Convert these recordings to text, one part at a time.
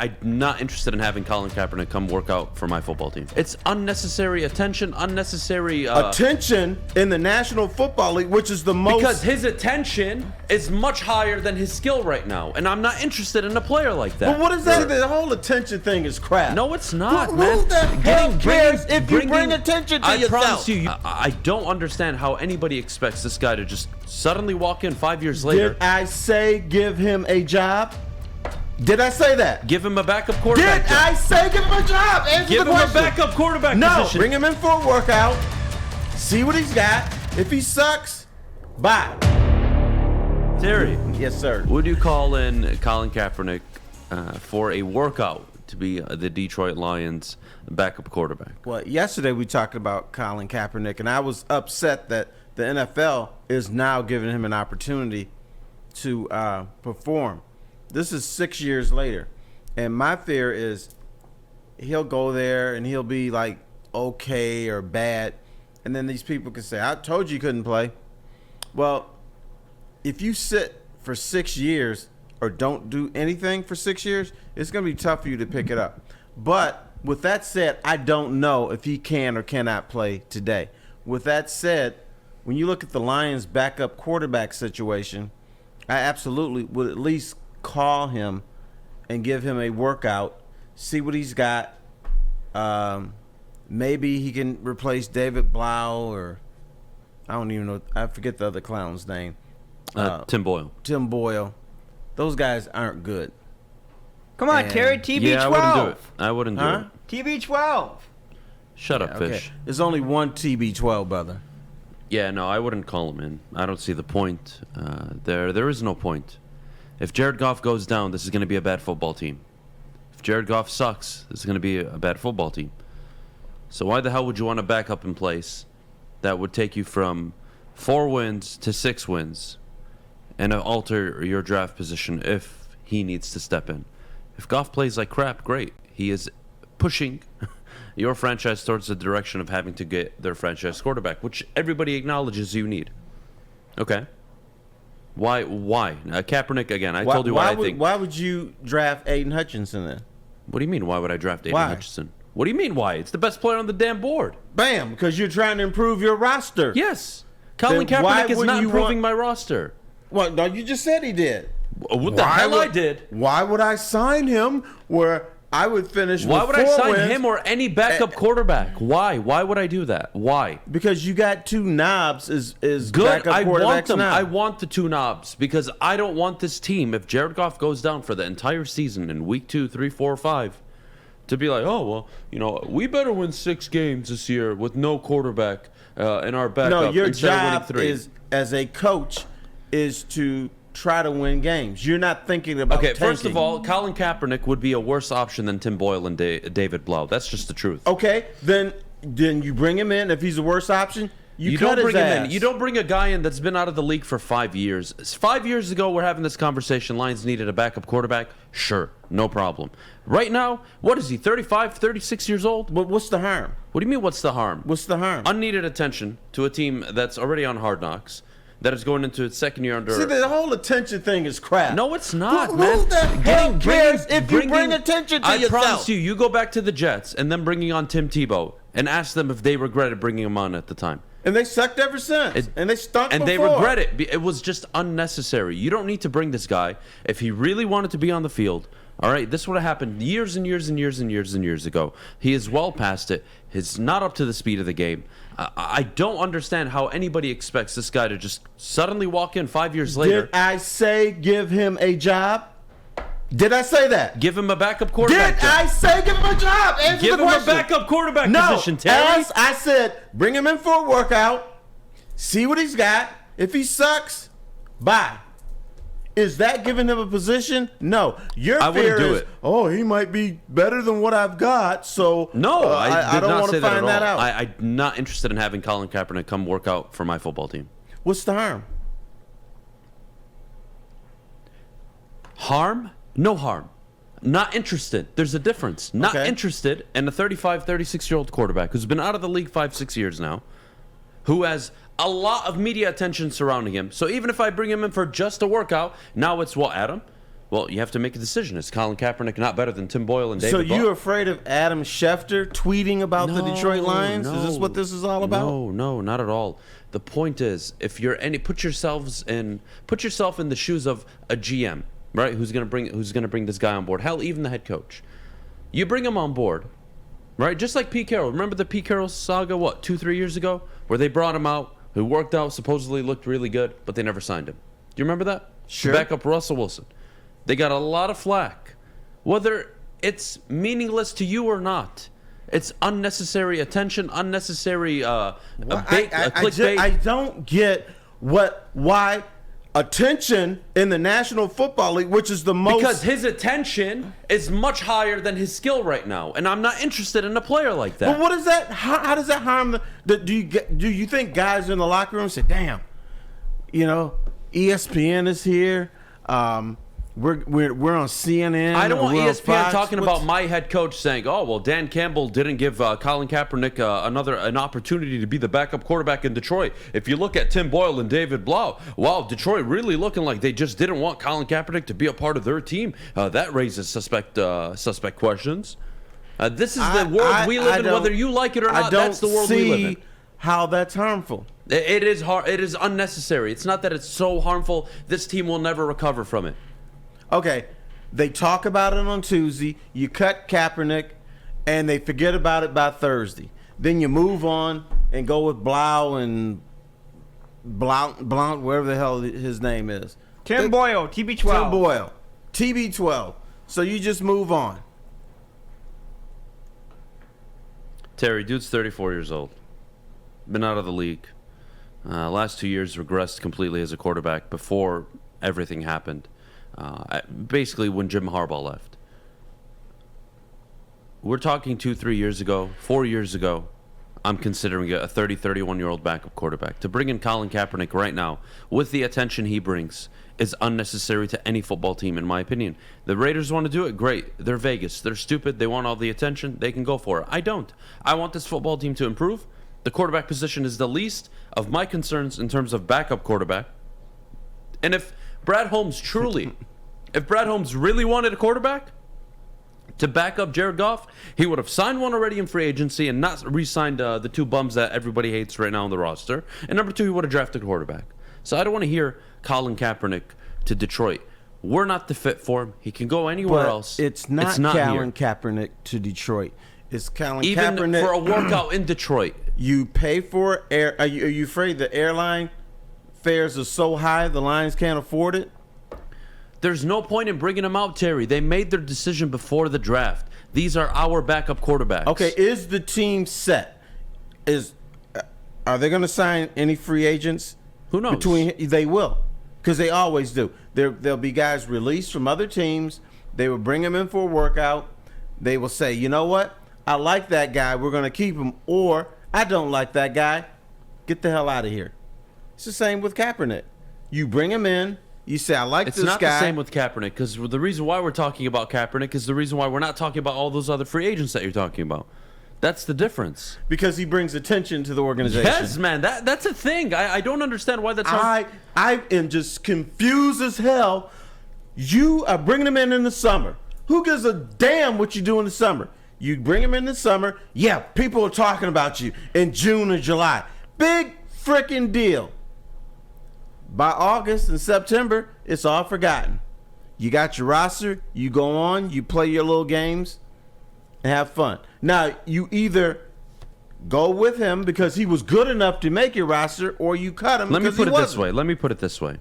I'm not interested in having Colin Kaepernick come work out for my football team. It's unnecessary attention, unnecessary... attention in the National Football League, which is the most... Because his attention is much higher than his skill right now, and I'm not interested in a player like that. But what is that? The whole attention thing is crap. No, it's not, man. Who the hell cares if you bringing bring attention to yourself? I promise you, I don't understand how anybody expects this guy to just suddenly walk in 5 years later. Did I say give him a job? Did I say that? Give him a backup quarterback. Did I say give him a job? Answer give the him question. a backup quarterback No, position. bring him in for a workout. See what he's got. If he sucks, bye. Terry. Yes, sir. Would you call in Colin Kaepernick for a workout to be the Detroit Lions backup quarterback? Well, yesterday we talked about Colin Kaepernick, and I was upset that the NFL is now giving him an opportunity to perform. This is 6 years later, and my fear is he'll go there and he'll be like okay or bad, and then these people can say, I told you couldn't play. Well, if you sit for 6 years or don't do anything for 6 years, it's going to be tough for you to pick it up. But with that said, I don't know if he can or cannot play today. With that said, when you look at the Lions' backup quarterback situation, I absolutely would at least call him and give him a workout, see what he's got. Maybe he can replace David Blau, or I don't even know. I forget the other clown's name. Tim Boyle. Tim Boyle. Those guys aren't good. Come on, Terry. TB12. Yeah, I wouldn't do it. I wouldn't do it. TB12. Shut up, Okay. Fish. There's only one TB12, brother. Yeah, no, I wouldn't call him in. I don't see the point. There is no point. If Jared Goff goes down, this is going to be a bad football team. If Jared Goff sucks, this is going to be a bad football team. So why the hell would you want a backup in place that would take you from 4 wins to 6 wins and alter your draft position if he needs to step in? If Goff plays like crap, great. He is pushing your franchise towards the direction of having to get their franchise quarterback, which everybody acknowledges you need. Okay. Why? Kaepernick, again, I told you what I think. Why would you draft Aiden Hutchinson then? What do you mean, why would I draft Aiden Why? Hutchinson? What do you mean, why? It's the best player on the damn board. Bam, because you're trying to improve your roster. Yes. Colin Then why Kaepernick is wouldn't not you improving want- my roster. Well, no, you just said he did. What the hell I did? Why would I sign him where I would finish Why with would I 4 sign wins? him or any backup quarterback? Why? Why would I do that? Why? Because you got 2 knobs is Good. backup I want quarterbacks them. now. I want the 2 knobs because I don't want this team, if Jared Goff goes down for the entire season in week 2, 3, 4, 5, to be like, oh, well, you know, we better win 6 games this year with no quarterback in our backup. No, your instead of winning job 3. is, as a coach, is to try to win games. You're not thinking about Okay, tanking. first of all, Colin Kaepernick would be a worse option than Tim Boyle and David Blau. That's just the truth. Okay, then you bring him in. If he's the worst option, you cut don't bring his him ass. in. You don't bring a guy in that's been out of the league for 5 years. 5 years ago, we're having this conversation. Lions needed a backup quarterback. Sure, no problem. Right now, what is he, 35, 36 years old? But what's the harm? What do you mean, what's the harm? What's the harm? Unneeded attention to a team that's already on Hard Knocks, that is going into its second year under... See, the whole attention thing is crap. No, it's not, Who man. the hell cares if you bring attention to I yourself? promise you go back to the Jets and then bringing on Tim Tebow and ask them if they regretted bringing him on at the time. And they sucked ever since. And they stunk And before. they regret it. It was just unnecessary. You don't need to bring this guy. If he really wanted to be on the field, all right, this would have happened years and years and years and years and years ago. He is well past it. He's not up to the speed of the game. I don't understand how anybody expects this guy to just suddenly walk in 5 years later. Did I say give him a job? Did I say that? Give him a backup quarterback. Did I say give him a job? Answer Give the him question. a backup quarterback No, position, Terry. as I said, bring him in for a workout, see what he's got. If he sucks, bye. Is that giving him a position? No. Your I fear wouldn't do is, it. oh, he might be better than what I've got, so No, I did don't not want say to that find at all. that out. I'm not interested in having Colin Kaepernick come work out for my football team. What's the harm? Harm? No harm. Not interested. There's a difference. Not Okay. interested in a 35, 36-year-old quarterback who's been out of the league 5, 6 years now, who has a lot of media attention surrounding him. So even if I bring him in for just a workout, now it's what, Adam? Well, you have to make a decision. Is Colin Kaepernick not better than Tim Boyle and David So Ball? you're afraid of Adam Schefter tweeting about the Detroit Lions? Is this what this is all about? No, not at all. The point is, if you're put yourself in the shoes of a GM, right? Who's gonna bring this guy on board? Hell, even the head coach. You bring him on board, right? Just like Pete Carroll. Remember the Pete Carroll saga? What, 2-3 years ago, where they brought him out, who worked out, supposedly looked really good, but they never signed him. Do you remember that? Sure. Back up Russell Wilson. They got a lot of flack, whether it's meaningless to you or not. It's unnecessary attention, unnecessary clickbait. I don't get why attention in the National Football League, which is the most, because his attention is much higher than his skill right now, and I'm not interested in a player like that. But what is that? How does that harm do you think guys in the locker room say, "Damn, ESPN is here. We're on CNN." I don't want we're on ESPN Fox. talking about my head coach saying, "Oh, well, Dan Campbell didn't give Colin Kaepernick an opportunity to be the backup quarterback in Detroit. If you look at Tim Boyle and David Blau, wow, Detroit really looking like they just didn't want Colin Kaepernick to be a part of their team. That raises suspect questions." This is the world we live in, whether you like it or not. That's the world we live in. How that's harmful. It is hard. It is unnecessary. It's not that it's so harmful. This team will never recover from it. Okay, they talk about it on Tuesday. You cut Kaepernick, and they forget about it by Thursday. Then you move on and go with Blau and Blount, whatever the hell his name is. Tim Boyle, TB12. Tim Boyle, TB12. So you just move on. Terry, dude's 34 years old. Been out of the league. Last 2 years regressed completely as a quarterback before everything happened. Basically when Jim Harbaugh left. We're talking 2-3 years ago, 4 years ago, I'm considering a 31-year-old backup quarterback. To bring in Colin Kaepernick right now, with the attention he brings, is unnecessary to any football team, in my opinion. The Raiders want to do it, great. They're Vegas. They're stupid. They want all the attention. They can go for it. I don't. I want this football team to improve. The quarterback position is the least of my concerns in terms of backup quarterback. And if Brad Holmes really wanted a quarterback to back up Jared Goff, he would have signed one already in free agency and not re-signed the two bums that everybody hates right now on the roster. And number two, he would have drafted a quarterback. So I don't want to hear Colin Kaepernick to Detroit. We're not the fit for him. He can go anywhere else. It's not Colin Kaepernick to Detroit. It's Colin Kaepernick. Even for a workout in Detroit. You pay for air. Are you afraid the airline fares are so high the Lions can't afford it? There's no point in bringing him out, Terry. They made their decision before the draft. These are our backup quarterbacks. Okay, is the team set? Are they going to sign any free agents? Who knows? They will, because they always do. There'll be guys released from other teams. They will bring them in for a workout. They will say, you know what? I like that guy. We're going to keep him. Or I don't like that guy. Get the hell out of here. It's the same with Kaepernick. You bring him in. You say, I like this guy. It's not the same with Kaepernick, because the reason why we're talking about Kaepernick is the reason why we're not talking about all those other free agents that you're talking about. That's the difference. Because he brings attention to the organization. Yes, man. That's a thing. I don't understand why that's I am just confused as hell. You are bringing him in the summer. Who gives a damn what you do in the summer? You bring him in the summer. Yeah, people are talking about you in June or July. Big freaking deal. By August and September, it's all forgotten. You got your roster. You go on. You play your little games and have fun. Now, you either go with him because he was good enough to make your roster, or you cut him Let me because he put it wasn't. this way. Let me put it this way.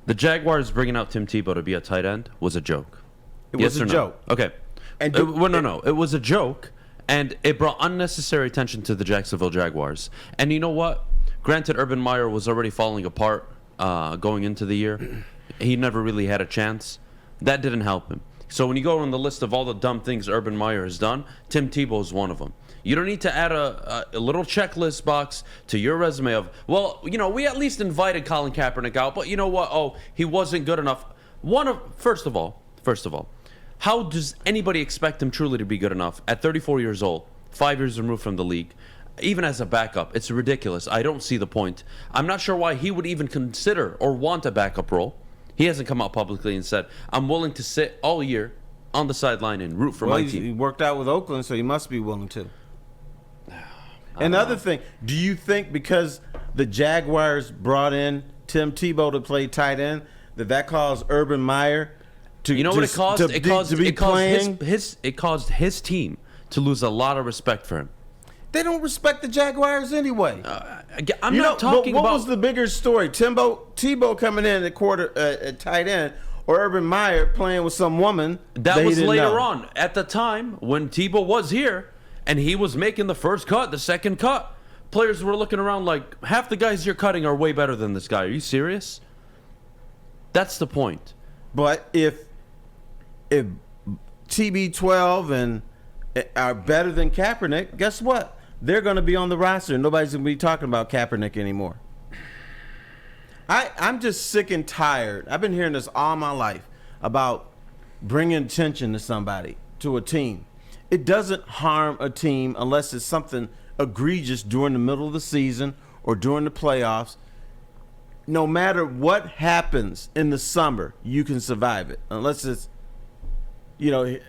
The Jaguars bringing out Tim Tebow to be a tight end was a joke. It Yes was a or no? joke. Okay. And No. It was a joke, and it brought unnecessary attention to the Jacksonville Jaguars. And you know what? Granted, Urban Meyer was already falling apart going into the year. He never really had a chance. That didn't help him. So when you go on the list of all the dumb things Urban Meyer has done, Tim Tebow is one of them. You don't need to add a little checklist box to your resume of, well, we at least invited Colin Kaepernick out, but you know what? Oh, he wasn't good enough. First of all, how does anybody expect him truly to be good enough at 34 years old, 5 years removed from the league? Even as a backup, it's ridiculous. I don't see the point. I'm not sure why he would even consider or want a backup role. He hasn't come out publicly and said, I'm willing to sit all year on the sideline and root for Well, my he team. worked out with Oakland, so he must be willing to. Another thing, do you think because the Jaguars brought in Tim Tebow to play tight end, that caused Urban Meyer to You know what it caused? it caused his team to lose a lot of respect for him. They don't respect the Jaguars anyway. I'm not talking what about. What was the bigger story? Tebow coming in at tight end, or Urban Meyer playing with some woman That was he didn't later know? on. At the time when Tebow was here and he was making the first cut, the second cut, players were looking around like, half the guys you're cutting are way better than this guy. Are you serious? That's the point. But if TB12 and are better than Kaepernick, guess what? They're going to be on the roster. Nobody's going to be talking about Kaepernick anymore. I'm just sick and tired. I've been hearing this all my life about bringing attention to somebody, to a team. It doesn't harm a team unless it's something egregious during the middle of the season or during the playoffs. No matter what happens in the summer, you can survive it. Unless it's, the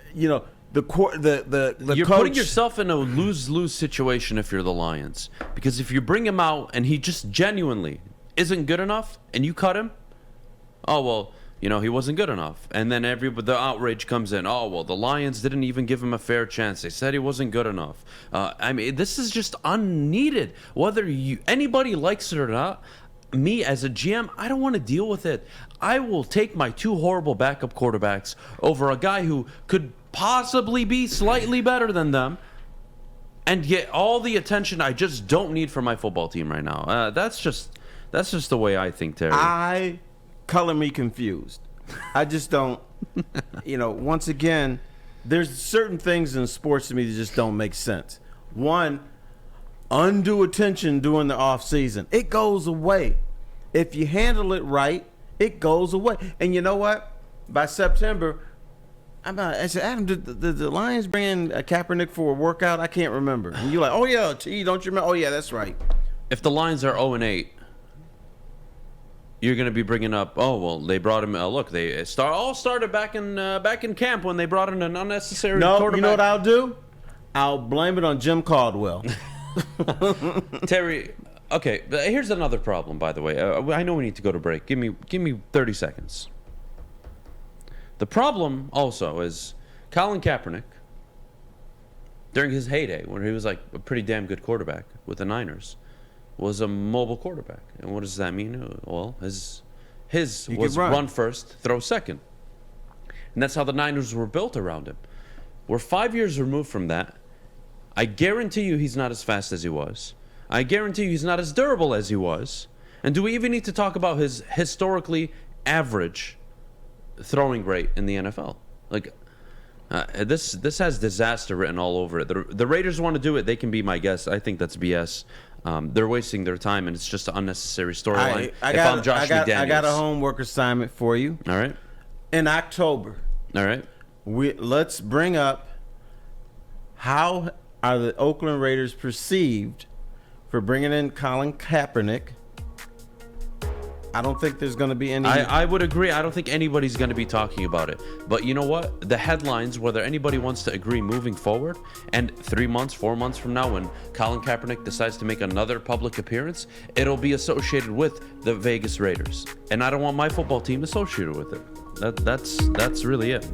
You're coach, putting yourself in a lose-lose situation if you're the Lions. Because if you bring him out and he just genuinely isn't good enough and you cut him, oh, well, he wasn't good enough. And then the outrage comes in. Oh, well, the Lions didn't even give him a fair chance. They said he wasn't good enough. This is just unneeded. Whether anybody likes it or not, me as a GM, I don't want to deal with it. I will take my two horrible backup quarterbacks over a guy who could possibly be slightly better than them and get all the attention I just don't need for my football team right now. That's just the way I think, Terry. Color me confused. I just don't, once again, there's certain things in sports to me that just don't make sense. One, undue attention during the off season. It goes away. If you handle it right, it goes away. And you know what? By September, I said, Adam, did the Lions bring in Kaepernick for a workout? I can't remember. And you're like, oh yeah, T, don't you remember? Oh yeah, that's right. If the Lions are 0-8, you're going to be bringing up, oh, well, they brought him. Look, they all started back in camp when they brought in an unnecessary quarterback. You know what I'll do? I'll blame it on Jim Caldwell. Terry, okay, here's another problem, by the way. I know we need to go to break. Give me 30 seconds. The problem also is Colin Kaepernick, during his heyday, when he was like a pretty damn good quarterback with the Niners, was a mobile quarterback. And what does that mean? Well, his was run first, throw second. And that's how the Niners were built around him. We're 5 years removed from that. I guarantee you he's not as fast as he was. I guarantee you he's not as durable as he was. And do we even need to talk about his historically average throwing rate in the NFL? Like, this has disaster written all over it. The Raiders want to do it. They can be my guest. I think that's BS. They're wasting their time, and it's just an unnecessary storyline. I got a homework assignment for you. All right. In October. All right. Let's bring up how are the Oakland Raiders perceived for bringing in Colin Kaepernick. I don't think there's going to be any... I would agree. I don't think anybody's going to be talking about it. But you know what? The headlines, whether anybody wants to agree moving forward, and 3 months, 4 months from now, when Colin Kaepernick decides to make another public appearance, it'll be associated with the Vegas Raiders. And I don't want my football team associated with it. That's really it.